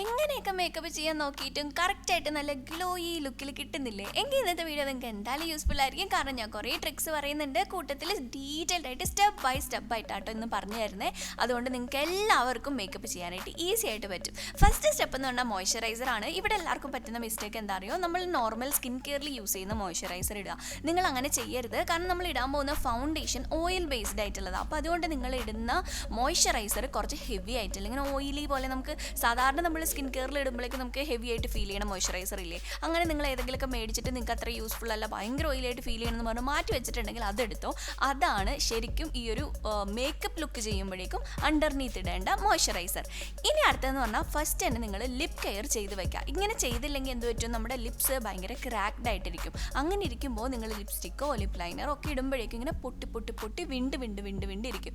എങ്ങനെയൊക്കെ മേക്കപ്പ് ചെയ്യാൻ നോക്കിയിട്ടും കറക്റ്റായിട്ട് നല്ല ഗ്ലോയി ലുക്കിൽ കിട്ടുന്നില്ലേ? എങ്കിൽ ഇന്നത്തെ വീഡിയോ നിങ്ങൾക്ക് എന്തായാലും യൂസ്ഫുൾ ആയിരിക്കും. കാരണം ഞാൻ കുറേ ട്രിക്സ് പറയുന്നുണ്ട്, കൂട്ടത്തിൽ ഡീറ്റെയിൽഡ് ആയിട്ട് സ്റ്റെപ്പ് ബൈ സ്റ്റെപ്പ് ആയിട്ടാട്ടോ ഇന്ന് പറഞ്ഞു തരുന്നത്. അതുകൊണ്ട് നിങ്ങൾക്ക് എല്ലാവർക്കും മേക്കപ്പ് ചെയ്യാനായിട്ട് ഈസി ആയിട്ട് പറ്റും. ഫസ്റ്റ് സ്റ്റെപ്പ് എന്ന് പറഞ്ഞാൽ മോയ്സ്ചറൈസർ ആണ്. ഇവിടെ എല്ലാവർക്കും പറ്റുന്ന മിസ്റ്റേക്ക് എന്താ അറിയോ? നമ്മൾ നോർമൽ സ്കിൻ കെയറിൽ യൂസ് ചെയ്യുന്ന മോയ്സ്ചറൈസർ ഇടുക. നിങ്ങൾ അങ്ങനെ ചെയ്യരുത്. കാരണം നമ്മൾ ഇടാൻ പോകുന്ന ഫൗണ്ടേഷൻ ഓയിൽ ബേസ്ഡ് ആയിട്ടുള്ളതാണ്. അപ്പോൾ അതുകൊണ്ട് നിങ്ങൾ ഇടുന്ന മോയ്സ്ചറൈസർ കുറച്ച് ഹെവി ആയിട്ടില്ല, ഇങ്ങനെ ഓയിലി പോലെ. നമുക്ക് സാധാരണ നമ്മൾ സ്കിൻ കെയറിൽ ഇടുമ്പോഴേക്ക് നമുക്ക് ഹെവി ആയിട്ട് ഫീൽ ചെയ്യണം മോയ്സ്ചറൈസർ ഇല്ലേ? അങ്ങനെ നിങ്ങൾ ഏതെങ്കിലുമൊക്കെ മേടിച്ചിട്ട് നിങ്ങൾക്ക് അത്ര യൂസ്ഫുൾ അല്ല, ഭയങ്കര ഓയിലായിട്ട് ഫീൽ ചെയ്യണമെന്ന് പറഞ്ഞ് മാറ്റി വെച്ചിട്ടുണ്ടെങ്കിൽ അതെടുത്തോ. അതാണ് ശരിക്കും ഈ ഒരു മേക്കപ്പ് ലുക്ക് ചെയ്യുമ്പോഴേക്കും അണ്ടർനീത്ത് ഇടേണ്ട മോയ്സ്ചറൈസർ. ഇനി അടുത്തതെന്ന് പറഞ്ഞാൽ ഫസ്റ്റ് തന്നെ നിങ്ങൾ ലിപ് കെയർ ചെയ്ത് വെക്കുക. ഇങ്ങനെ ചെയ്തില്ലെങ്കിൽ എന്ത് പറ്റും? നമ്മുടെ ലിപ്സ് ഭയങ്കര ക്രാക്ഡ് ആയിട്ടിരിക്കും. അങ്ങനെ ഇരിക്കുമ്പോൾ നിങ്ങൾ ലിപ്സ്റ്റിക്കോ ലിപ് ലൈനറോ ഒക്കെ ഇടുമ്പോഴേക്കും ഇങ്ങനെ പൊട്ടി പൊട്ടി പൊട്ടി വിണ്ടിരിക്കും.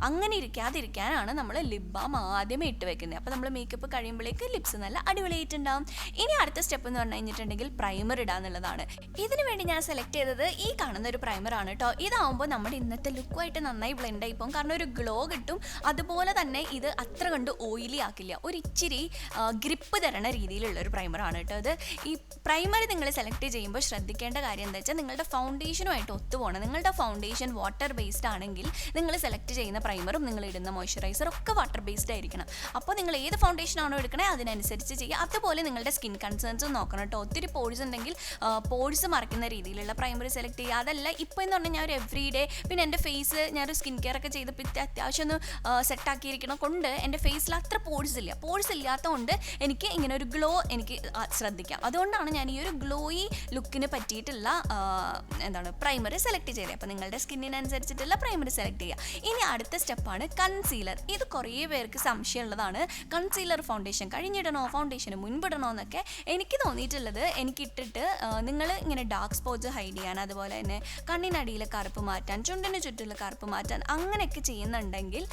അങ്ങനെ ഇരിക്കാതിരിക്കാനാണ് നമ്മൾ ലിപ് ബാം ആദ്യമേ ഇട്ട് വെക്കുന്നത്. അപ്പോൾ നമ്മൾ മേക്കപ്പ് കഴിയുമ്പോഴേക്ക് ലിപ്സ് നല്ല അടിപൊളിയായിട്ടുണ്ടാവും. ഇനി അടുത്ത സ്റ്റെപ്പ് എന്ന് പറഞ്ഞു കഴിഞ്ഞിട്ടുണ്ടെങ്കിൽ പ്രൈമർ ഇടാന്നുള്ളതാണ്. ഇതിനു വേണ്ടി ഞാൻ സെലക്ട് ചെയ്തത് ഈ കാണുന്ന ഒരു പ്രൈമർ ആണ് കേട്ടോ. ഇതാവുമ്പോൾ നമ്മുടെ ഇന്നത്തെ ലുക്കുമായിട്ട് നന്നായി ബ്ലെൻഡ് ആയി പോകും. കാരണം ഒരു ഗ്ലോ കിട്ടും. അതുപോലെ തന്നെ ഇത് അത്ര കണ്ട് ഓയിലി ആക്കില്ല. ഒരു ഇച്ചിരി ഗ്രിപ്പ് തരണ രീതിയിലുള്ള ഒരു പ്രൈമർ ആണ് കേട്ടോ ഇത്. ഈ പ്രൈമർ നിങ്ങൾ സെലക്ട് ചെയ്യുമ്പോൾ ശ്രദ്ധിക്കേണ്ട കാര്യം എന്താ വെച്ചാൽ നിങ്ങളുടെ ഫൗണ്ടേഷനുമായിട്ട് ഒത്തുപോകണം. നിങ്ങളുടെ ഫൗണ്ടേഷൻ വാട്ടർ ബേസ്ഡ് ആണെങ്കിൽ നിങ്ങൾ സെലക്ട് ചെയ്യുന്ന പ്രൈമറും നിങ്ങൾ ഇടുന്ന മോയ്സ്ചറൈസറും ഒക്കെ വാട്ടർ ബേസ്ഡ് ആയിരിക്കണം. അപ്പോൾ നിങ്ങൾ ഏത് ഫൗണ്ടേഷനാണോ എടുക്കണേ അതിനനുസരിച്ച് ചെയ്യുക. അതുപോലെ നിങ്ങളുടെ സ്കിൻ കൺസേൺസും നോക്കണം കേട്ടോ. ഒത്തിരി പോഴ്സ് ഉണ്ടെങ്കിൽ പോഴ്സ് മറയ്ക്കുന്ന രീതിയിലുള്ള പ്രൈമർ സെലക്ട് ചെയ്യുക. അതല്ല ഇപ്പോൾ എന്ന് പറഞ്ഞാൽ ഞാൻ ഒരു എവറി ഡേ, പിന്നെ എൻ്റെ ഫേസ് ഞാനൊരു സ്കിൻ കെയർ ഒക്കെ ചെയ്തപ്പോൾ അത്യാവശ്യം ഒന്ന് സെറ്റാക്കിയിരിക്കണം കൊണ്ട് എൻ്റെ ഫേസിൽ അത്ര പോഴ്സ് ഇല്ലാത്തതുകൊണ്ട് എനിക്ക് ഇങ്ങനെ ഒരു ഗ്ലോ എനിക്ക് ശ്രദ്ധിക്കാം. അതുകൊണ്ടാണ് ഞാൻ ഈ ഒരു ഗ്ലോയി ലുക്കിന് പറ്റിയിട്ടുള്ള പ്രൈമർ സെലക്ട് ചെയ്തത്. അപ്പോൾ നിങ്ങളുടെ സ്കിന്നിനനുസരിച്ചിട്ടുള്ള പ്രൈമർ സെലക്ട് ചെയ്യുക. ഇനി അടുത്ത സ്റ്റെപ്പാണ് കൺസീലർ. ഇത് കുറേ പേർക്ക് സംശയമുള്ളതാണ്. കൺസീലർ ഫൗണ്ടേഷൻ കഴിഞ്ഞിടണോ, ഫൗണ്ടേഷന് മുൻപിടണോ എന്നൊക്കെ. എനിക്ക് തോന്നിയിട്ടുള്ളത്, എനിക്കിട്ടിട്ട് നിങ്ങൾ ഇങ്ങനെ ഡാർക്ക് സ്പോട്ട്സ് ഹൈഡ് ചെയ്യാൻ, അതുപോലെ തന്നെ കണ്ണിനടിയിലെ കറുപ്പ് മാറ്റാൻ, ചുണ്ടിന് ചുറ്റുള്ള കറുപ്പ് മാറ്റാൻ അങ്ങനെയൊക്കെ ചെയ്യുന്നുണ്ടെങ്കിൽ,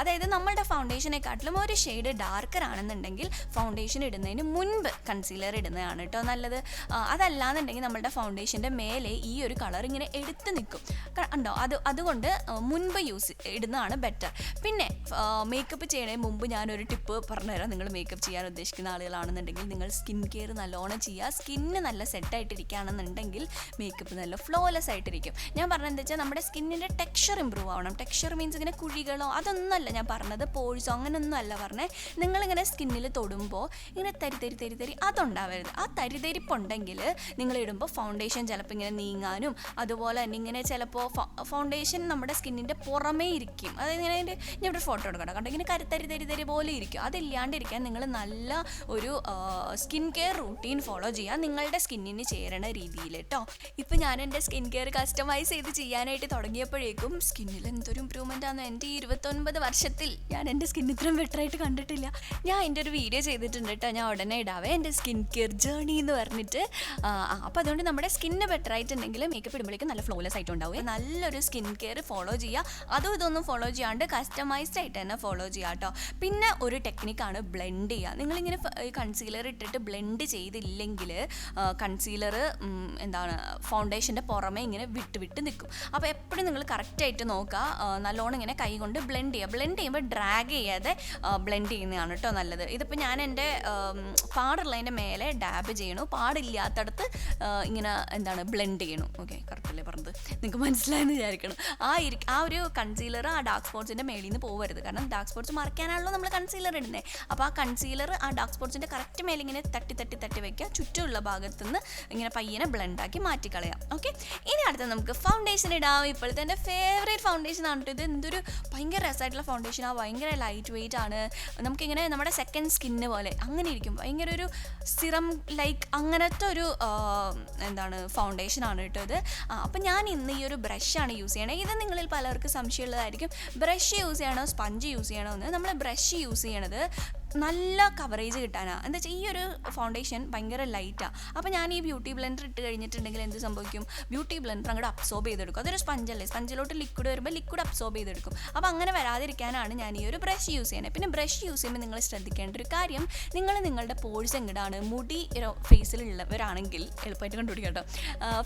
അതായത് നമ്മളുടെ ഫൗണ്ടേഷനെക്കാട്ടിലും ഒരു ഷെയ്ഡ് ഡാർക്കർ ആണെന്നുണ്ടെങ്കിൽ ഫൗണ്ടേഷൻ ഇടുന്നതിന് മുൻപ് കൺസീലർ ഇടുന്നതാണ് കേട്ടോ നല്ലത്. അതല്ലാന്നുണ്ടെങ്കിൽ നമ്മളുടെ ഫൗണ്ടേഷൻ്റെ മേലെ ഈ ഒരു കളർ ഇങ്ങനെ എടുത്ത് നിൽക്കും ഉണ്ടോ. അതുകൊണ്ട് മുൻപ് ഇടുന്നതാണ് ബെറ്റർ. പിന്നെ മേക്കപ്പ് ചെയ്യണതിന് മുമ്പ് ഞാനൊരു ടിപ്പ് പറഞ്ഞുതരാം. നിങ്ങൾ മേക്കപ്പ് ചെയ്യാൻ ഉദ്ദേശിക്കുന്ന ആളുകളാണെന്നുണ്ടെങ്കിൽ നിങ്ങൾ സ്കിൻ കെയർ നല്ലോണം ചെയ്യുക. സ്കിന്ന് നല്ല സെറ്റായിട്ടിരിക്കുകയാണെന്നുണ്ടെങ്കിൽ മേക്കപ്പ് നല്ല ഫ്ലോലെസ് ആയിട്ടിരിക്കും. ഞാൻ പറഞ്ഞത് എന്താ വെച്ചാൽ നമ്മുടെ സ്കിന്നിൻ്റെ ടെക്സ്ചർ ഇമ്പ്രൂവ് ആവണം. ടെക്സ്ചർ മീൻസ് ഇങ്ങനെ കുഴികളോ അതൊന്നുമല്ല ഞാൻ പറഞ്ഞത്, പോഴ്സോ അങ്ങനെയൊന്നും അല്ല പറഞ്ഞത്. നിങ്ങളിങ്ങനെ സ്കിന്നിൽ തൊടുമ്പോൾ ഇങ്ങനെ തരി അതുണ്ടാവരുത്. ആ തരിതരിപ്പുണ്ടെങ്കിൽ നിങ്ങൾ ഇടുമ്പോൾ ഫൗണ്ടേഷൻ ചിലപ്പോൾ ഇങ്ങനെ നീങ്ങാനും, അതുപോലെ തന്നെ ഇങ്ങനെ ചിലപ്പോൾ ഫൗണ്ടേഷൻ നമ്മുടെ സ്കിന്നിൻ്റെ പുറമേ ഇരിക്കും. അതായത് ഇങ്ങനെ ഞാൻ ഇവിടെ ഫോട്ടോ എടുക്കണം കണ്ടോ, ഇങ്ങനെ തരി പോലെ ഇരിക്കും. അതില്ലാണ്ടിരിക്കാൻ നിങ്ങൾ നല്ല ഒരു സ്കിൻ കെയർ റൂട്ടീൻ ഫോളോ ചെയ്യുക, നിങ്ങളുടെ സ്കിന്നിന് ചേരണ രീതിയിൽ കേട്ടോ. ഇപ്പം ഞാൻ എൻ്റെ സ്കിൻ കെയർ കസ്റ്റമൈസ് ചെയ്ത് ചെയ്യാനായിട്ട് തുടങ്ങിയപ്പോഴേക്കും സ്കിന്നിൽ എന്തൊരു ഇമ്പ്രൂവ്മെൻ്റ് ആണ്. എൻ്റെ ഈ 29 വർഷത്തിൽ ഞാൻ എൻ്റെ സ്കിൻ ഇത്രയും ബെറ്ററായിട്ട് കണ്ടിട്ടില്ല. ഞാൻ എൻ്റെ ഒരു വീഡിയോ ചെയ്തിട്ടുണ്ട് കേട്ടോ, ഞാൻ ഉടനെ ഇടാവേ, എൻ്റെ സ്കിൻ കെയർ ജേർണി എന്ന് പറഞ്ഞിട്ട്. അപ്പോൾ അതുകൊണ്ട് നമ്മുടെ സ്കിന്ന് ബെറ്റർ ആയിട്ടുണ്ടെങ്കിൽ മേക്കപ്പ് ഇടുമ്പോഴേക്കും നല്ല ഫ്ലോലെസ് ആയിട്ടുണ്ടാവും. നല്ലൊരു സ്കിൻ കെയർ ഫോളോ ചെയ്യുക. ഇതൊന്നും ഫോളോ ചെയ്യാണ്ട് കസ്റ്റമൈസ്ഡ് ആയിട്ട് തന്നെ ഫോളോ ചെയ്യുക കേട്ടോ. പിന്നെ ഒരു ടെക്നിക്കാണ് ബ്ലെൻഡ് ചെയ്യുക. നിങ്ങളിങ്ങനെ കൺസീലർ ഇട്ടിട്ട് ബ്ലെൻഡ് ചെയ്തില്ലെങ്കിൽ കൺസീലർ ഫൗണ്ടേഷൻ്റെ പുറമെ ഇങ്ങനെ വിട്ട് നിൽക്കും. അപ്പോൾ എപ്പോഴും നിങ്ങൾ കറക്റ്റായിട്ട് നോക്കുക, നല്ലോണം ഇങ്ങനെ കൈ കൊണ്ട് ബ്ലെൻഡ് ചെയ്യുക. ബ്ലെൻഡ് ചെയ്യുമ്പോൾ ഡ്രാഗ് ചെയ്യാതെ ബ്ലെൻഡ് ചെയ്യുന്നതാണ് കേട്ടോ നല്ലത്. ഇതിപ്പോൾ ഞാൻ എൻ്റെ പാടുള്ളതിൻ്റെ മേലെ ഡാബ് ചെയ്യണു, പാടില്ലാത്തടത്ത് ഇങ്ങനെ ബ്ലെൻഡ് ചെയ്യണു. ഓക്കെ, കറക്റ്റല്ലേ പറഞ്ഞത്? നിങ്ങൾക്ക് മനസ്സിലായെന്ന് വിചാരിക്കണം. ആ ഒരു കൺസീലർ ആ ഡാർക്ക് സ്പോട്ട്സിൻ്റെ മേളിൽ നിന്ന് പോകരുത്. കാരണം ഡാർക്ക് സ്പോട്ട്സ് മറയ്ക്കാനാണല്ലോ നമ്മൾ കൺസീലർ ഇടുന്നത്. അപ്പോൾ ആ കൺസീലർ ആ ഡാർക്ക് സ്പോട്ട്സിൻ്റെ കറക്റ്റ് മേലെ ഇങ്ങനെ തട്ടി വയ്ക്കുക. ചുറ്റുമുള്ള ഭാഗത്തുനിന്ന് ഇങ്ങനെ പയ്യനെ ബ്ലെൻഡാക്കി മാറ്റിക്കളയാം. ഓക്കെ, ഇനി അടുത്ത നമുക്ക് ഫൗണ്ടേഷൻ ഇടാം. ഇപ്പോഴത്തെ എൻ്റെ ഫേവറേറ്റ് ഫൗണ്ടേഷൻ ആണ് കേട്ടോ ഇത്. എന്തൊരു ഭയങ്കര രസമായിട്ടുള്ള ഫൗണ്ടേഷനാണ്, ഭയങ്കര ലൈറ്റ് വെയിറ്റ് ആണ്. നമുക്കിങ്ങനെ നമ്മുടെ സെക്കൻഡ് സ്കിന്ന് പോലെ അങ്ങനെ ഇരിക്കും. ഭയങ്കര ഒരു സിറം ലൈക്ക് അങ്ങനത്തെ ഒരു ഫൗണ്ടേഷനാണ് കേട്ടോ ഇത്. അപ്പം ഞാൻ ഇന്ന് ഈ ഒരു ബ്രഷാണ് യൂസ് ചെയ്യണത്. ഇത് നിങ്ങളിൽ പലർക്കും സംശയമുള്ളതായിരിക്കും, ബ്രഷ് യൂസ് ചെയ്യണോ സ്പഞ്ച് യൂസ് ചെയ്യണോ എന്ന്. നമ്മൾ ബ്രഷ് യൂസ് ചെയ്യണത് നല്ല കവറേജ് കിട്ടാനാണ്. എന്താ വെച്ചാൽ ഈ ഒരു ഫൗണ്ടേഷൻ ഭയങ്കര ലൈറ്റാണ്. അപ്പോൾ ഞാൻ ഈ ബ്യൂട്ടി ബ്ലെൻഡർ ഇട്ട് കഴിഞ്ഞിട്ടുണ്ടെങ്കിൽ എന്ത് സംഭവിക്കും? ബ്യൂട്ടി ബ്ലെൻഡർ അങ്ങോട്ട് അബ്സോർബ് ചെയ്തെടുക്കും. അതൊരു സ്പഞ്ചല്ലേ, സ്പഞ്ചിലോട്ട് ലിക്വിഡ് വരുമ്പോൾ ലിക്വിഡ് അബ്സോർബ് ചെയ്തെടുക്കും. അപ്പോൾ അങ്ങനെ വരാതിരിക്കാനാണ് ഞാൻ ഈ ഒരു ബ്രഷ് യൂസ് ചെയ്യുന്നത്. പിന്നെ ബ്രഷ് യൂസ് ചെയ്യുമ്പോൾ നിങ്ങൾ ശ്രദ്ധിക്കേണ്ട ഒരു കാര്യം, നിങ്ങളുടെ പോഴ്സ് എങ്ങടാണ്, മുടി ഫേസിലുള്ളവരാണെങ്കിൽ എളുപ്പമായിട്ട് കണ്ടുപിടിക്കാം കേട്ടോ.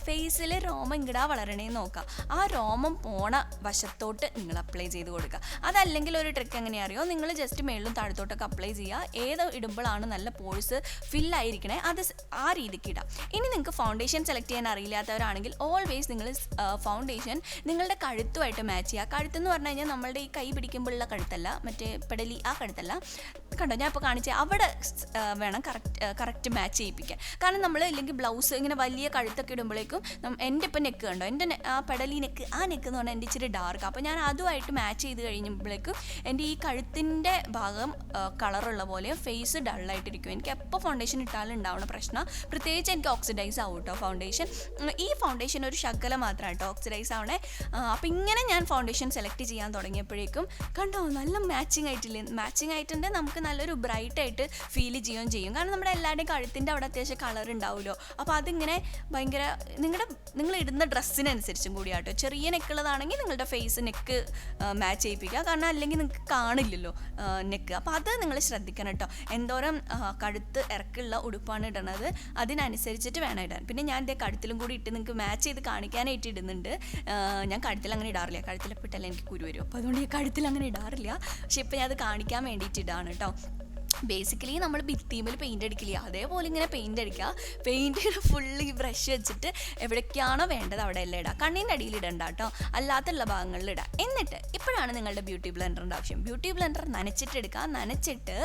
ഫേസിൽ രോമം എങ്ങടാ വളരണേന്ന് നോക്കുക. ആ രോമം പോണ വശത്തോട്ട് നിങ്ങൾ അപ്ലൈ ചെയ്ത് കൊടുക്കുക. അതല്ലെങ്കിൽ ഒരു ട്രിക്ക് എങ്ങനെയാ അറിയോ? നിങ്ങൾ ജസ്റ്റ് മേളിലും താഴത്തോട്ടൊക്കെ അപ്ലൈ ചെയ്യുക. ഏത് ഇടുമ്പോഴാണ് നല്ല പോഴ്സ് ഫില്ലായിരിക്കണേ അത് ആ രീതിക്ക് ഇടാം. ഇനി നിങ്ങൾക്ക് ഫൗണ്ടേഷൻ സെലക്ട് ചെയ്യാൻ അറിയില്ലാത്തവരാണെങ്കിൽ ഓൾവേസ് നിങ്ങൾ ഫൗണ്ടേഷൻ നിങ്ങളുടെ കഴുത്തുമായിട്ട് മാച്ച് ചെയ്യുക. കഴുത്തെന്ന് പറഞ്ഞു കഴിഞ്ഞാൽ നമ്മളുടെ ഈ കൈ പിടിക്കുമ്പോഴുള്ള കഴുത്തല്ല, മറ്റേ പെടലി ആ കഴുത്തല്ല. കണ്ടോ ഞാൻ ഇപ്പോൾ കാണിച്ച അവിടെ വേണം കറക്റ്റ് മാച്ച് ചെയ്യിപ്പിക്കാൻ. കാരണം നമ്മൾ ഇല്ലെങ്കിൽ ബ്ലൗസ് ഇങ്ങനെ വലിയ കഴുത്തൊക്കെ ഇടുമ്പോഴേക്കും എൻ്റെ ഇപ്പം നെക്ക് കണ്ടോ, എൻ്റെ ആ പെടലി നെക്ക്, ആ നെക്ക് എന്ന് പറഞ്ഞാൽ എൻ്റെ ഇച്ചിരി ഡാർക്ക്. അപ്പോൾ ഞാൻ അതുമായിട്ട് മാച്ച് ചെയ്ത് കഴിയുമ്പോഴേക്കും എൻ്റെ ഈ കഴുത്തിൻ്റെ ഭാഗം കളറുള്ള പോലെ ഫേസ് ഡള്ളായിട്ടിരിക്കും. എനിക്ക് എപ്പോൾ ഫൗണ്ടേഷൻ ഇട്ടാലും ഉണ്ടാവുന്ന പ്രശ്നം, പ്രത്യേകിച്ച് എനിക്ക് ഓക്സിഡൈസ് ആവും കേട്ടോ ഫൗണ്ടേഷൻ. ഈ ഫൗണ്ടേഷൻ ഒരു ശകലം മാത്രമാണ് കേട്ടോ ഓക്സിഡൈസ് ആവണേ. അപ്പോൾ ഇങ്ങനെ ഞാൻ ഫൗണ്ടേഷൻ സെലക്ട് ചെയ്യാൻ തുടങ്ങിയപ്പോഴേക്കും കണ്ടോ നല്ല മാച്ചിങ് ആയിട്ടില്ലേ, മാച്ചിങ് ആയിട്ടുണ്ട്. നമുക്ക് നല്ലൊരു ബ്രൈറ്റ് ആയിട്ട് ഫീൽ ചെയ്യുകയും ചെയ്യും. കാരണം നമ്മുടെ എല്ലാവരുടെയും കഴുത്തിൻ്റെ അവിടെ അത്യാവശ്യം കളർ ഉണ്ടാവുമല്ലോ. അപ്പോൾ അതിങ്ങനെ ഭയങ്കര നിങ്ങൾ ഇടുന്ന ഡ്രസ്സിനനുസരിച്ചും കൂടിയാട്ടോ. ചെറിയ നെക്കുള്ളതാണെങ്കിൽ നിങ്ങളുടെ ഫേസ് നെക്ക് മാച്ച് ചെയ്യിപ്പിക്കുക, കാരണം അല്ലെങ്കിൽ നിങ്ങൾക്ക് കാണില്ലല്ലോ നെക്ക്. അപ്പോൾ അത് നിങ്ങൾ ശ്രദ്ധിക്കണം കേട്ടോ. എന്തോരം കഴുത്ത് ഇറക്കുള്ള ഉടുപ്പാണ് ഇടണത് അതിനനുസരിച്ചിട്ട് വേണം ഇടാൻ. പിന്നെ ഞാൻ എൻ്റെ കഴുത്തിലും കൂടി ഇട്ട് നിങ്ങൾക്ക് മാച്ച് ചെയ്ത് കാണിക്കാനായിട്ട് ഇടുന്നുണ്ട്. ഞാൻ കഴുത്തിൽ അങ്ങനെ ഇടാറില്ല, കഴുത്തിലിപ്പിട്ടല്ല എനിക്ക് കുരു വരും. അപ്പോൾ അതുകൊണ്ട് ഞാൻ കഴുത്തിൽ അങ്ങനെ ഇടാറില്ല. പക്ഷെ ഇപ്പോൾ ഞാൻ അത് കാണിക്കാൻ വേണ്ടിയിട്ട് ഇടാണ് കേട്ടോ. ബേസിക്കലി നമ്മൾ ഭിത്തിയിൽ പെയിൻ്റ് അടിക്കില്ല, അതേപോലെ ഇങ്ങനെ പെയിൻ്റ് അടിക്കുക. പെയിൻറ്റിന് ഫുള്ള് ഈ ബ്രഷ് വെച്ചിട്ട് എവിടേക്കാണോ വേണ്ടത് അവിടെ എല്ലാം ഇടാം. കണ്ണിൻ്റെ അടിയിൽ ഇടണ്ട കേട്ടോ, അല്ലാത്തുള്ള ഭാഗങ്ങളിൽ ഇടാം. എന്നിട്ട് ഇപ്പോഴാണ് നിങ്ങളുടെ ബ്യൂട്ടി ബ്ലെൻഡറിൻ്റെ ആവശ്യം. Beauty blender നനച്ചിട്ടെടുക്കുക. നനച്ചിട്ട്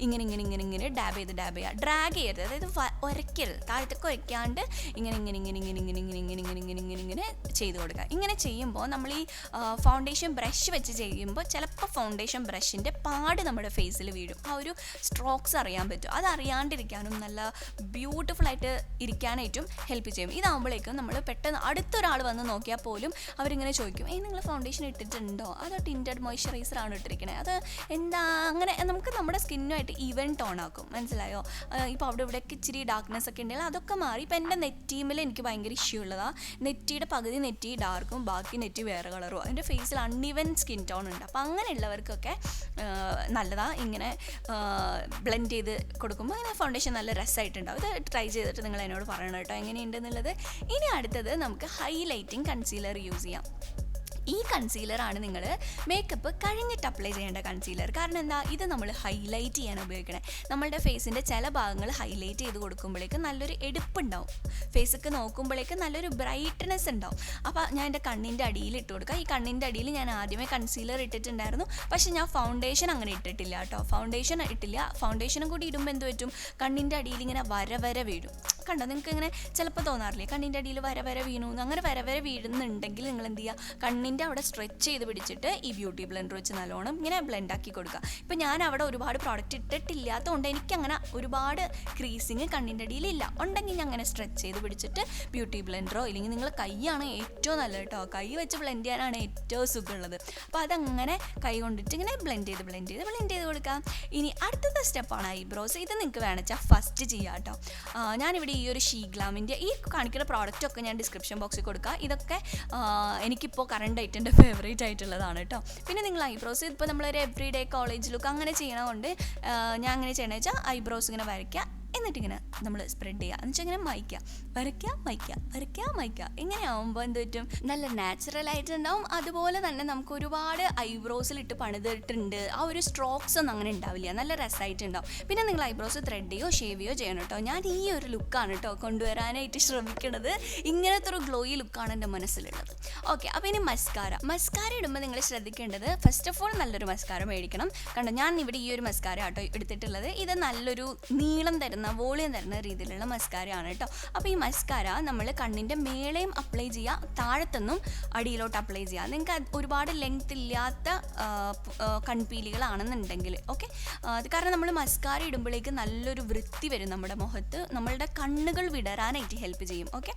ഇങ്ങനെ ഡാബ് ചെയ്യുക, ഡ്രാഗ് ചെയ്യരുത്, അതായത് ഉരയ്ക്കരുത്, താഴത്തേക്ക് ഉരയ്ക്കാണ്ട് ഇങ്ങനെ ചെയ്ത് കൊടുക്കുക. ഇങ്ങനെ ചെയ്യുമ്പോൾ നമ്മൾ ഈ ഫൗണ്ടേഷൻ ബ്രഷ് വെച്ച് ചെയ്യുമ്പോൾ ചിലപ്പോൾ ഫൗണ്ടേഷൻ ബ്രഷിൻ്റെ പാട് നമ്മുടെ ഫേസിൽ വീഴും. ആ ഒരു സ്ട്രോക്സ് അറിയാൻ പറ്റും. അത് അറിയാണ്ടിരിക്കാനും നല്ല ബ്യൂട്ടിഫുൾ ആയിട്ട് ഇരിക്കാനായിട്ടും ഹെൽപ്പ് ചെയ്യും. ഇതാകുമ്പോഴേക്കും നമ്മൾ പെട്ടെന്ന് അടുത്തൊരാൾ വന്ന് നോക്കിയാൽ പോലും അവരിങ്ങനെ ചോദിക്കും, നിങ്ങൾ ഫൗണ്ടേഷൻ ഇട്ടിട്ടുണ്ടോ, അതോ ടിൻറ്റഡ് മോയ്സ്ചറൈസർ ആണ് ഇട്ടിരിക്കണേ, അത് എന്താ അങ്ങനെ. നമുക്ക് നമ്മുടെ സ്കിന്നുമായിട്ട് ഈവൻ ടോൺ ആക്കും, മനസ്സിലായോ? ഇപ്പോൾ അവിടെ ഇവിടെയൊക്കെ ഇച്ചിരി ഡാർക്ക്നെസ് ഒക്കെ ഉണ്ടെങ്കിൽ അതൊക്കെ മാറി. ഇപ്പോൾ എൻ്റെ നെറ്റീമിൽ എനിക്ക് ഭയങ്കര ഇഷ്യൂ ഉള്ളതാണ്. നെറ്റിയുടെ പകുതി നെറ്റി ഡാർക്കും ബാക്കി നെറ്റി വേറെ കളറും. എൻ്റെ ഫേസിൽ അൺഈവൻ സ്കിൻ ടോൺ ഉണ്ട്. അപ്പോൾ അങ്ങനെയുള്ളവർക്കൊക്കെ നല്ലതാണ് ഇങ്ങനെ ബ്ലെൻഡ് ചെയ്ത് കൊടുക്കുമ്പോൾ അങ്ങനെ ഫൗണ്ടേഷൻ നല്ല രസമായിട്ടുണ്ടാവും. ഇത് ട്രൈ ചെയ്തിട്ട് നിങ്ങൾ എന്നോട് പറയണം കേട്ടോ എങ്ങനെയുണ്ടെന്നുള്ളത്. ഇനി അടുത്തത് നമുക്ക് ഹൈലൈറ്റിംഗ് കൺസീലർ യൂസ് ചെയ്യാം. ഈ കൺസീലറാണ് നിങ്ങൾ മേക്കപ്പ് കഴിഞ്ഞിട്ട് അപ്ലൈ ചെയ്യേണ്ട കൺസീലർ. കാരണം എന്താ, ഇത് നമ്മൾ ഹൈലൈറ്റ് ചെയ്യാൻ ഉപയോഗിക്കണേ. നമ്മളുടെ ഫേസിൻ്റെ ചില ഭാഗങ്ങൾ ഹൈലൈറ്റ് ചെയ്ത് കൊടുക്കുമ്പോഴേക്കും നല്ലൊരു എടുപ്പുണ്ടാവും, ഫേസൊക്കെ നോക്കുമ്പോഴേക്കും നല്ലൊരു ബ്രൈറ്റ്നെസ് ഉണ്ടാവും. അപ്പോൾ ഞാൻ എൻ്റെ കണ്ണിൻ്റെ അടിയിൽ ഇട്ട് കൊടുക്കുക. ഈ കണ്ണിൻ്റെ അടിയിൽ ഞാൻ ആദ്യമേ കൺസീലർ ഇട്ടിട്ടുണ്ടായിരുന്നു, പക്ഷേ ഞാൻ ഫൗണ്ടേഷൻ അങ്ങനെ ഇട്ടിട്ടില്ല കേട്ടോ. ഫൗണ്ടേഷൻ ഇട്ടില്ല. ഫൗണ്ടേഷനും കൂടി ഇടുമ്പോൾ എന്ത് പറ്റും, കണ്ണിൻ്റെ അടിയിൽ ഇങ്ങനെ വര വീഴും. കണ്ടോ, നിങ്ങൾക്ക് ഇങ്ങനെ ചിലപ്പോൾ തോന്നാറില്ലേ കണ്ണിൻ്റെ അടിയിൽ വര വീണു. അങ്ങനെ വര വീഴുന്നുണ്ടെങ്കിൽ നിങ്ങൾ എന്ത് ചെയ്യുക, കണ്ണിൻ്റെ അവിടെ സ്ട്രെച്ച് ചെയ്ത് പിടിച്ചിട്ട് ഈ ബ്യൂട്ടി ബ്ലെൻഡർ വെച്ച് നല്ലോണം ഇങ്ങനെ ബ്ലെൻഡാക്കി കൊടുക്കുക. ഇപ്പം ഞാൻ അവിടെ ഒരുപാട് പ്രോഡക്റ്റ് ഇട്ടിട്ടില്ലാത്തതുകൊണ്ട് എനിക്കങ്ങനെ ഒരുപാട് ക്രീസിങ് കണ്ണിൻ്റെ അടിയിലില്ല. ഉണ്ടെങ്കിൽ ഞാൻ അങ്ങനെ സ്ട്രെച്ച് ചെയ്ത് പിടിച്ചിട്ട് ബ്യൂട്ടി ബ്ലെൻഡറോ ഇല്ലെങ്കിൽ നിങ്ങൾ കൈയാണ് ഏറ്റവും നല്ലത് കേട്ടോ. കൈ വെച്ച് ബ്ലെൻഡ് ചെയ്യാനാണ് ഏറ്റവും സുഖമുള്ളത്. അപ്പോൾ അതങ്ങനെ കൈ കൊണ്ടിട്ട് ഇങ്ങനെ ബ്ലെൻഡ് ചെയ്ത് കൊടുക്കാം. ഇനി അടുത്തത്തെ സ്റ്റെപ്പാണ് ഐബ്രോസ്. ഇത് നിങ്ങൾക്ക് വേണമെച്ചാൽ ഫസ്റ്റ് ചെയ്യാം കേട്ടോ. ഞാനിവിടെ ഈ ഒരു ഷീഗ്ലാമിൻ്റെ ഈ കാണിക്കുന്ന പ്രോഡക്റ്റൊക്കെ ഞാൻ ഡിസ്ക്രിപ്ഷൻ ബോക്സിൽ കൊടുക്കാം. ഇതൊക്കെ എനിക്കിപ്പോൾ കറണ്ട് ആയിട്ട് എൻ്റെ ഫേവറേറ്റ് ആയിട്ടുള്ളതാണ് കേട്ടോ. പിന്നെ നിങ്ങൾ ഐബ്രോസ് ഇപ്പോൾ നമ്മളൊരു എവറി ഡേ കോളേജ് ലുക്ക് അങ്ങനെ ചെയ്യണതുകൊണ്ട് ഞാൻ അങ്ങനെ ചെയ്യണമെന്ന് വെച്ചാൽ ഐബ്രോസ് ഇങ്ങനെ വരയ്ക്കുക, എന്നിട്ടിങ്ങനെ നമ്മൾ സ്പ്രെഡ് ചെയ്യുക, എന്ന് വെച്ചാൽ ഇങ്ങനെ മായ്ക്കുക. ഇങ്ങനെ ആകുമ്പോൾ എന്ത് പറ്റും, നല്ല നാച്ചുറൽ ആയിട്ടുണ്ടാവും. അതുപോലെ തന്നെ നമുക്ക് ഒരുപാട് ഐബ്രോസിലിട്ട് പണിതിട്ടുണ്ട്, ആ ഒരു സ്ട്രോക്സ് ഒന്നും അങ്ങനെ ഉണ്ടാവില്ല, നല്ല രസമായിട്ടുണ്ടാവും. പിന്നെ നിങ്ങൾ ഐബ്രോസ് ത്രെഡ് ചെയ്യോ ഷേവ് ചെയ്യോ ചെയ്യണം കേട്ടോ. ഞാൻ ഈ ഒരു ലുക്കാണ് കേട്ടോ കൊണ്ടുവരാനായിട്ട് ശ്രമിക്കണത്. ഇങ്ങനത്തെ ഒരു ഗ്ലോയി ലുക്കാണ് എൻ്റെ മനസ്സിലുള്ളത്. ഓക്കെ, അപ്പോൾ ഇനി മസ്കാര ഇടുമ്പോൾ നിങ്ങൾ ശ്രദ്ധിക്കേണ്ടത്, ഫസ്റ്റ് ഓഫ് ഓൾ നല്ലൊരു മസ്കാര മേടിക്കണം. കണ്ടോ, ഞാൻ ഇവിടെ ഈ ഒരു മസ്കാര കേട്ടോ എടുത്തിട്ടുള്ളത്. ഇത് നല്ലൊരു നീളം തരുന്ന വോളിയം തരുന്ന രീതിയിലുള്ള മസ്കാരയാണ് കേട്ടോ. അപ്പോൾ ഈ മസ്കാര നമ്മൾ കണ്ണിൻ്റെ മേളയും അപ്ലൈ ചെയ്യുക, താഴത്തുനിന്നും അടിയിലോട്ട് അപ്ലൈ ചെയ്യുക. നിങ്ങൾക്ക് ഒരുപാട് ലെങ്ത് ഇല്ലാത്ത കൺപീലികളാണെന്നുണ്ടെങ്കിൽ ഓക്കെ. കാരണം നമ്മൾ മസ്കാര ഇടുമ്പോഴേക്ക് നല്ലൊരു വൃത്തി വരും നമ്മുടെ മുഖത്ത്, നമ്മളുടെ കണ്ണുകൾ വിടരാനായിട്ട് ഹെൽപ്പ് ചെയ്യും. ഓക്കെ,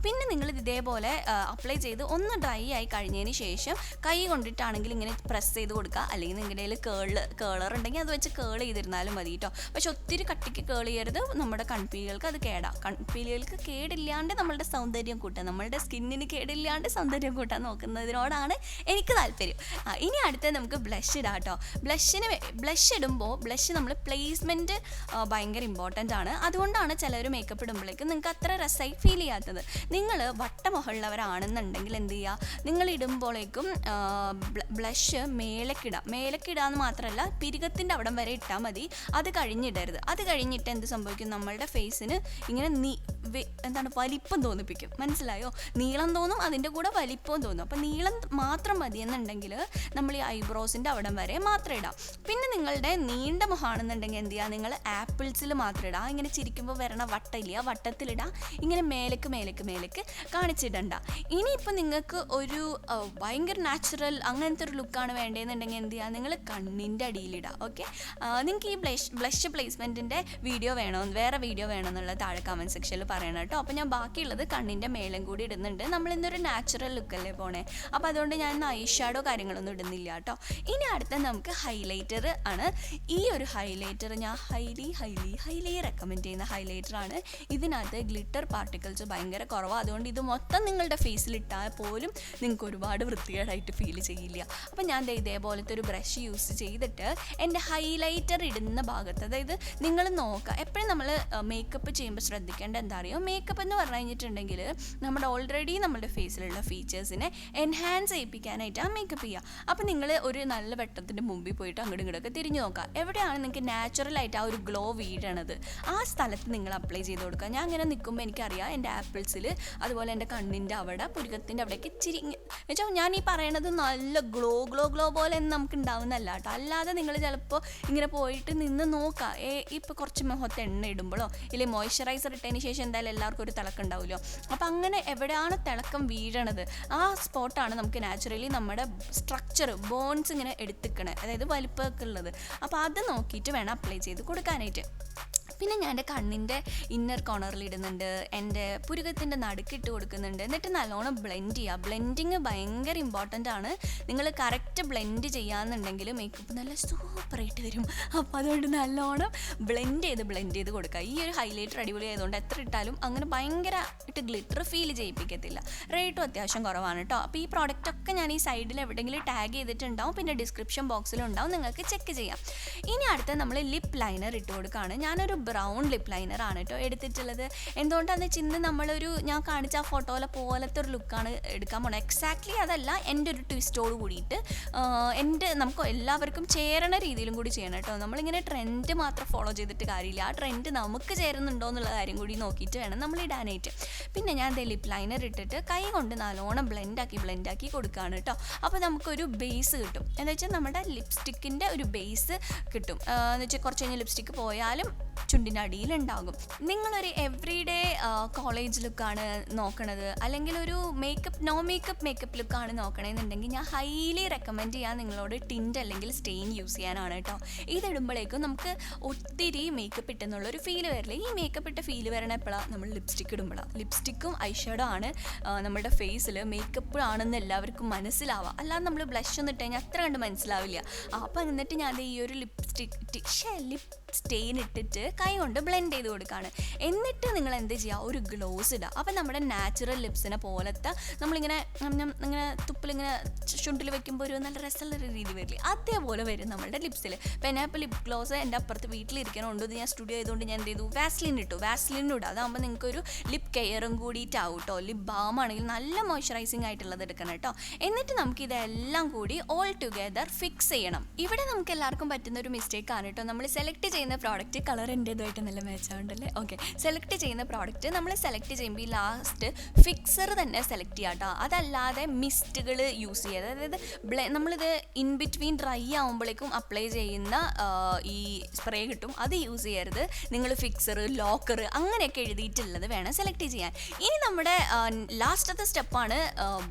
പിന്നെ നിങ്ങൾ ഇതേപോലെ അപ്ലൈ ചെയ്ത് ഒന്ന് ഡ്രൈ ആയി കഴിഞ്ഞതിന് ശേഷം കൈ കൊണ്ടിട്ടാണെങ്കിൽ ഇങ്ങനെ പ്രസ് ചെയ്ത് കൊടുക്കുക. അല്ലെങ്കിൽ നിങ്ങളുടെ കയ്യിൽ കേളർ ഉണ്ടെങ്കിൽ അത് വെച്ച് കേൾ ചെയ്തിരുന്നാലും മതി കേട്ടോ. പക്ഷെ ഒത്തിരി കട്ടിക്ക് കേൾ ചെയ്യരുത്, ചെയ്യരുത്, നമ്മുടെ കൺപീലികൾക്ക് അത് കൺപീലികൾക്ക് കേടില്ലാണ്ട് നമ്മളുടെ സൗന്ദര്യം കൂട്ടാൻ, നമ്മളുടെ സ്കിന്നിന് കേടില്ലാണ്ട് സൗന്ദര്യം കൂട്ടാൻ നോക്കുന്നതിനോടാണ് എനിക്ക് താല്പര്യം. ഇനി അടുത്ത നമുക്ക് ബ്ലഷ് ഇടാം കേട്ടോ. ബ്ലഷ് ഇടുമ്പോൾ നമ്മൾ പ്ലേസ്മെൻറ്റ് ഭയങ്കര ഇമ്പോർട്ടൻ്റ് ആണ്. അതുകൊണ്ടാണ് ചിലർ മേക്കപ്പ് ഇടുമ്പോഴേക്കും നിങ്ങൾക്ക് അത്ര രസമായി ഫീൽ ചെയ്യാത്തത്. നിങ്ങൾ വട്ടമുഖമുള്ളവരാണെന്നുണ്ടെങ്കിൽ എന്ത് ചെയ്യുക, നിങ്ങൾ ഇടുമ്പോഴേക്കും ബ്ലഷ് മേലക്കിടാന്ന് മാത്രമല്ല പിരികത്തിൻ്റെ അവിടം വരെ ഇട്ടാൽ മതി. അത് കഴിഞ്ഞിടരുത്. അത് കഴിഞ്ഞിട്ട് എന്ത് സംഭവിക്കും, നമ്മളുടെ ഫേസിന് ഇങ്ങനെ വലിപ്പം തോന്നിപ്പിക്കും. മനസ്സിലായോ? നീളം തോന്നും, അതിൻ്റെ കൂടെ വലിപ്പവും തോന്നും. അപ്പോൾ നീളം മാത്രം മതി എന്നുണ്ടെങ്കിൽ നമ്മൾ ഈ ഐബ്രോസിൻ്റെ അവിടം വരെ മാത്രം ഇടാം. പിന്നെ നിങ്ങളുടെ നീണ്ട മുഖമാണെന്നുണ്ടെങ്കിൽ എന്ത് ചെയ്യുക, നിങ്ങൾ ആപ്പിൾസിൽ മാത്രം ഇടാം. ഇങ്ങനെ ചിരിക്കുമ്പോൾ വരണ വട്ടമില്ല, വട്ടത്തിലിടാം. ഇങ്ങനെ മേലേക്ക് കാണിച്ചിടണ്ട. ഇനിയിപ്പോൾ നിങ്ങൾക്ക് ഒരു ഭയങ്കര നാച്ചുറൽ അങ്ങനത്തെ ഒരു ലുക്കാണ് വേണ്ടതെന്നുണ്ടെങ്കിൽ എന്ത് ചെയ്യുക, നിങ്ങൾ കണ്ണിൻ്റെ അടിയിലിടാം. ഓക്കെ, നിങ്ങൾക്ക് ഈ ബ്ലഷ് പ്ലേസ്മെൻറ്റിൻ്റെ വേറെ വീഡിയോ വേണോ എന്നുള്ളത് താഴെ കമൻറ്റ് സെക്ഷനിൽ പറയണം കേട്ടോ. അപ്പോൾ ഞാൻ ബാക്കിയുള്ളത് കണ്ണിൻ്റെ മേലും കൂടി ഇടുന്നുണ്ട്. നമ്മളിന്നൊരു നാച്ചുറൽ ലുക്കല്ലേ പോണേ, അപ്പോൾ അതുകൊണ്ട് ഞാൻ ഐ ഷാഡോ കാര്യങ്ങളൊന്നും ഇടുന്നില്ല കേട്ടോ. ഇനി അടുത്ത നമുക്ക് ഹൈലൈറ്റർ ആണ്. ഈ ഒരു ഹൈലൈറ്റർ ഞാൻ ഹൈലി റെക്കമെൻഡ് ചെയ്യുന്ന ഹൈലൈറ്ററാണ്. ഇതിനകത്ത് ഗ്ലിറ്റർ പാർട്ടിക്കിൾസ് ഭയങ്കര കുറവാണ്. അതുകൊണ്ട് ഇത് മൊത്തം നിങ്ങളുടെ ഫേസിലിട്ടാൽ പോലും നിങ്ങൾക്ക് ഒരുപാട് വൃത്തികേടായിട്ട് ഫീൽ ചെയ്യില്ല. അപ്പം ഞാൻ ഇതേപോലത്തെ ഒരു ബ്രഷ് യൂസ് ചെയ്തിട്ട് എൻ്റെ ഹൈലൈറ്റർ ഇടുന്ന ഭാഗത്ത്, അതായത് നിങ്ങൾ നോക്കുക, എപ്പോഴും നമ്മൾ മേക്കപ്പ് ചെയ്യുമ്പോൾ ശ്രദ്ധിക്കേണ്ട എന്താ അറിയോ, മേക്കപ്പ് എന്ന് പറഞ്ഞു കഴിഞ്ഞിട്ടുണ്ടെങ്കിൽ ഓൾറെഡി നമ്മുടെ ഫേസിലുള്ള ഫീച്ചേഴ്സിനെ എൻഹാൻസ് ചെയ്യിപ്പിക്കാനായിട്ട് ആ മേക്കപ്പ് ചെയ്യുക. അപ്പോൾ നിങ്ങൾ ഒരു നല്ല വെട്ടത്തിൻ്റെ മുമ്പിൽ പോയിട്ട് അങ്ങോട്ടും ഇങ്ങോട്ടൊക്കെ തിരിഞ്ഞു നോക്കുക. എവിടെയാണ് നിങ്ങൾക്ക് നാച്ചുറലായിട്ട് ആ ഒരു ഗ്ലോ വീഴണത്, ആ സ്ഥലത്ത് നിങ്ങൾ അപ്ലൈ ചെയ്ത് കൊടുക്കുക. ഞാൻ അങ്ങനെ നിൽക്കുമ്പോൾ എനിക്കറിയാം എൻ്റെ ആപ്പിൾസിൽ, അതുപോലെ എൻ്റെ കണ്ണിൻ്റെ അവിടെ, പുരുകത്തിൻ്റെ അവിടേക്ക് ഇച്ചിരി വെച്ചാൽ ഞാൻ ഈ പറയണത് നല്ല ഗ്ലോ പോലെ നമുക്ക് ഉണ്ടാവുന്നല്ല കേട്ടോ. അല്ലാതെ നിങ്ങൾ ചിലപ്പോൾ ഇങ്ങനെ പോയിട്ട് നിന്ന് നോക്കുക. ഇപ്പോൾ കുറച്ച് മുഖത്ത് എണ്ണ ഇടുമ്പോഴോ ഇല്ലെങ്കിൽ മോയ്സ്ചറൈസർ ഇട്ടതിന് ശേഷം എന്തായാലും എല്ലാവർക്കും ഒരു തിളക്കം ഉണ്ടാവുമല്ലോ. അപ്പോൾ അങ്ങനെ എവിടെയാണ് തിളക്കം വീഴണത് ആ സ്പോട്ടാണ് നമുക്ക് നാച്ചുറലി നമ്മുടെ സ്ട്രക്ചർ ബോൺസ് ഇങ്ങനെ എടുത്തിക്കണേ, അതായത് വലിപ്പമൊക്കെ ഉള്ളത്. അപ്പോൾ അത് നോക്കിയിട്ട് വേണം അപ്ലൈ ചെയ്ത് കൊടുക്കാനായിട്ട്. പിന്നെ ഞാൻ എൻ്റെ കണ്ണിൻ്റെ ഇന്നർ കോർണറിൽ ഇടുന്നുണ്ട്, എൻ്റെ പുരുകത്തിൻ്റെ നടുക്കിട്ട് കൊടുക്കുന്നുണ്ട്. എന്നിട്ട് നല്ലോണം ബ്ലെൻഡ് ചെയ്യുക. ബ്ലെൻഡിങ് ഭയങ്കര ഇമ്പോർട്ടൻ്റ് ആണ്. നിങ്ങൾ കറക്റ്റ് ബ്ലെൻഡ് ചെയ്യാന്നുണ്ടെങ്കിൽ മേക്കപ്പ് നല്ല സൂപ്പറായിട്ട് വരും. അപ്പോൾ അതുകൊണ്ട് നല്ലോണം ബ്ലെൻഡ് ചെയ്ത് കൊടുക്കുക. ഈ ഒരു ഹൈലൈറ്റർ അടിപൊളി ആയതുകൊണ്ട് എത്ര ഇട്ടാലും അങ്ങനെ ഭയങ്കരമായിട്ട് ഗ്ലിറ്റർ ഫീൽ ചെയ്യിപ്പിക്കത്തില്ല. റേറ്റും അത്യാവശ്യം കുറവാണ് കേട്ടോ. അപ്പോൾ ഈ പ്രോഡക്റ്റൊക്കെ ഞാൻ ഈ സൈഡിൽ എവിടെയെങ്കിലും ടാഗ് ചെയ്തിട്ടുണ്ടാവും, പിന്നെ ഡിസ്ക്രിപ്ഷൻ ബോക്സിലുണ്ടാവും, നിങ്ങൾക്ക് ചെക്ക് ചെയ്യാം. ഇനി അടുത്ത നമ്മൾ ലിപ്പ് ലൈനർ ഇട്ട് കൊടുക്കുകയാണ്. ഞാനൊരു ബ്രൗൺ ലിപ്പ് ലൈനർ ആണ് കേട്ടോ എടുത്തിട്ടുള്ളത്. എന്തുകൊണ്ടാണെന്ന് വെച്ചാൽ ഞാൻ കാണിച്ച ആ ഫോട്ടോയിലെ പോലത്തെ ഒരു ലുക്കാണ് എടുക്കാൻ പോകുന്നത്. എക്സാക്ട്ലി അതല്ല, എൻ്റെ ഒരു ട്വിസ്റ്റോട് കൂടിയിട്ട് നമുക്ക് എല്ലാവർക്കും ചേരണ രീതിയിലും കൂടി ചെയ്യണം കേട്ടോ. നമ്മളിങ്ങനെ ട്രെൻഡ് മാത്രം ഫോളോ ചെയ്തിട്ട് കാര്യമില്ല, ആ ട്രെൻഡ് നമുക്ക് ചേരുന്നുണ്ടോ എന്നുള്ള കാര്യം കൂടി നോക്കിയിട്ട് വേണം നമ്മൾ ഇടാനായിട്ട്. പിന്നെ ഞാൻ ലിപ്പ് ലൈനർ ഇട്ടിട്ട് കൈ കൊണ്ട് നല്ലോണം ബ്ലെൻഡാക്കി കൊടുക്കുകയാണ് കേട്ടോ. അപ്പോൾ നമുക്കൊരു ബേസ് കിട്ടും. എന്താ വെച്ചാൽ നമ്മുടെ ലിപ്സ്റ്റിക്കിൻ്റെ ഒരു ബേസ് കിട്ടും. എന്ന് വെച്ചാൽ കുറച്ച് കഴിഞ്ഞ് ലിപ്സ്റ്റിക്ക് പോയാലും ചുണ്ടിൻ്റെ അടിയിലുണ്ടാകും. നിങ്ങളൊരു എവ്രിഡേ കോളേജ് ലുക്കാണ് നോക്കണത്, അല്ലെങ്കിൽ ഒരു നോ മേക്കപ്പ് ലുക്കാണ് നോക്കണമെന്നുണ്ടെങ്കിൽ ഞാൻ ഹൈലി റെക്കമെൻഡ് ചെയ്യാൻ നിങ്ങളോട് ടിൻറ്റ് അല്ലെങ്കിൽ സ്റ്റെയിൻ യൂസ് ചെയ്യാനാണ് കേട്ടോ. ഇതിടുമ്പോഴേക്കും നമുക്ക് ഒത്തിരി മേക്കപ്പ് ഇട്ടെന്നുള്ളൊരു ഫീല് വരില്ല. ഈ മേക്കപ്പ് ഇട്ട ഫീല് വരണ എപ്പോഴാണ് നമ്മൾ ലിപ്സ്റ്റിക്ക് ഇടുമ്പോഴാണ്. ലിപ്സ്റ്റിക്കും ഐഷാഡോ ആണ് നമ്മുടെ ഫേസിൽ മേക്കപ്പ് ആണെന്ന് എല്ലാവർക്കും മനസ്സിലാവുക. അല്ലാതെ നമ്മൾ ബ്ലഷ് ഒന്നും ഇട്ട് കഴിഞ്ഞാൽ അത്ര കണ്ട് മനസ്സിലാവില്ല. അപ്പോൾ എന്നിട്ട് ഞാൻ ഈ ഒരു ലിപ്പ് സ്റ്റെയിൻ ഇട്ടിട്ട് കൈ കൊണ്ട് ബ്ലെൻഡ് ചെയ്ത് കൊടുക്കുകയാണ്. എന്നിട്ട് നിങ്ങൾ എന്ത് ചെയ്യുക, ഒരു ഗ്ലോസ് ഇടുക. അപ്പം നമ്മുടെ നാച്ചുറൽ ലിപ്സിനെ പോലത്തെ നമ്മളിങ്ങനെ തുപ്പിലിങ്ങനെ ചുണ്ടിൽ വെക്കുമ്പോൾ ഒരു നല്ല രസമുള്ള രീതി വരില്ലേ, അതേപോലെ വരും നമ്മുടെ ലിപ്സിൽ. പെനാപ്പിൾ ലിപ് ഗ്ലോസ് എൻ്റെ അപ്പുറത്ത് വീട്ടിലിരിക്കണമുണ്ട്. ഇത് ഞാൻ സ്റ്റുഡിയോ ചെയ്തുകൊണ്ട് ഞാൻ എന്ത് ചെയ്തു, വാസ്ലിൻ ഇടുക. അതാകുമ്പോൾ നിങ്ങൾക്കൊരു ലിപ് കെയറും കൂടിയിട്ടാവും കേട്ടോ. ലിപ് ബാം ആണെങ്കിൽ നല്ല മോയ്സ്ചറൈസിങ് ആയിട്ടുള്ളത് എടുക്കണം കേട്ടോ. എന്നിട്ട് നമുക്ക് ഇതെല്ലാം കൂടി ഓൾ ടുഗെദർ ഫിക്സ് ചെയ്യണം. ഇവിടെ നമുക്ക് എല്ലാവർക്കും പറ്റുന്ന ഒരു മിസ്റ്റേക്ക് ആണ് കേട്ടോ. നമ്മൾ സെലക്ട് ചെയ്യുന്ന പ്രോഡക്റ്റ് കളർ എൻ്റേതുമായിട്ട് നല്ല മാച്ചാവുണ്ടല്ലേ. ഓക്കെ, സെലക്ട് ചെയ്യുന്ന പ്രോഡക്റ്റ് നമ്മൾ സെലക്ട് ചെയ്യുമ്പോൾ ഈ ലാസ്റ്റ് ഫിക്സർ തന്നെ സെലക്ട് ചെയ്യാം കേട്ടോ. അതല്ലാതെ മിസ്റ്റുകൾ യൂസ് ചെയ്യുക. അതായത് നമ്മളിത് ഇൻ ബിറ്റ്വീൻ ഡ്രൈ ആകുമ്പോഴേക്കും അപ്ലൈ ചെയ്യുന്ന ഈ സ്പ്രേ കിട്ടും, അത് യൂസ് ചെയ്യരുത്. നിങ്ങൾ ഫിക്സർ, ലോക്കർ അങ്ങനെയൊക്കെ എഴുതിയിട്ടുള്ളത് വേണം സെലക്ട് ചെയ്യാൻ. ഇനി നമ്മുടെ ലാസ്റ്റത്തെ സ്റ്റെപ്പാണ്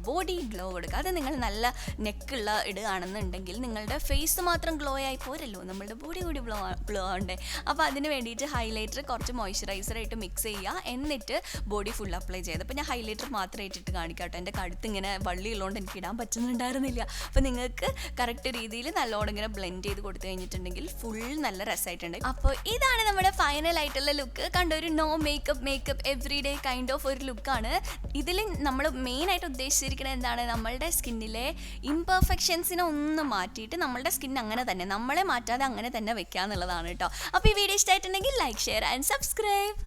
ബോഡി ഗ്ലോ കൊടുക്കുക. അത് നിങ്ങൾ നല്ല നെക്കുള്ള ഇടുകയാണെന്നുണ്ടെങ്കിൽ നിങ്ങളുടെ ഫേസ് മാത്രം ഗ്ലോ ആയി പോരല്ലോ, നമ്മളുടെ ബോഡി കൂടി ഗ്ലോ ആവണ്ടേ. അപ്പോൾ അതിന് വേണ്ടിയിട്ട് ഹൈലൈറ്റർ കുറച്ച് മോയ്സ്ചറൈസറായിട്ട് മിക്സ് ചെയ്യുക, എന്നിട്ട് ബോഡി ഫുൾ അപ്ലൈ ചെയ്ത്. അപ്പോൾ ഞാൻ ഹൈലൈറ്റർ മാത്രമേ ഇട്ടിട്ട് കാണിക്കാം കേട്ടോ. എൻ്റെ കഴുത്ത് ഇങ്ങനെ വള്ളി ഉള്ളതുകൊണ്ട് എനിക്ക് ഇടാൻ പറ്റുന്നുണ്ടായിരുന്നില്ല. അപ്പോൾ നിങ്ങൾക്ക് കറക്റ്റ് രീതിയിൽ നല്ലോണം ഇങ്ങനെ ബ്ലെൻഡ് ചെയ്ത് കൊടുത്തു കഴിഞ്ഞിട്ടുണ്ടെങ്കിൽ ഫുൾ നല്ല രസമായിട്ടുണ്ട്. അപ്പോൾ ഇതാണ് നമ്മുടെ ഫൈനൽ ആയിട്ടുള്ള ലുക്ക്. കണ്ട ഒരു no makeup every day kind of ഒരു ലുക്കാണ്. ഇതിൽ നമ്മൾ മെയിനായിട്ട് ഉദ്ദേശിച്ചിരിക്കുന്നത് എന്താണ്, നമ്മളുടെ സ്കിന്നിലെ ഇംപെർഫെക്ഷൻസിനെ ഒന്ന് മാറ്റിയിട്ട് നമ്മളുടെ സ്കിൻ അങ്ങനെ തന്നെ നമ്മളെ മാറ്റാതെ അങ്ങനെ തന്നെ വെക്കുക എന്നുള്ളതാണ് കേട്ടോ. അപ്പോൾ ഈ വീഡിയോ ഇഷ്ടമായിട്ടുണ്ടെങ്കിൽ ലൈക്ക്, ഷെയർ ആൻഡ് സബ്സ്ക്രൈബ്.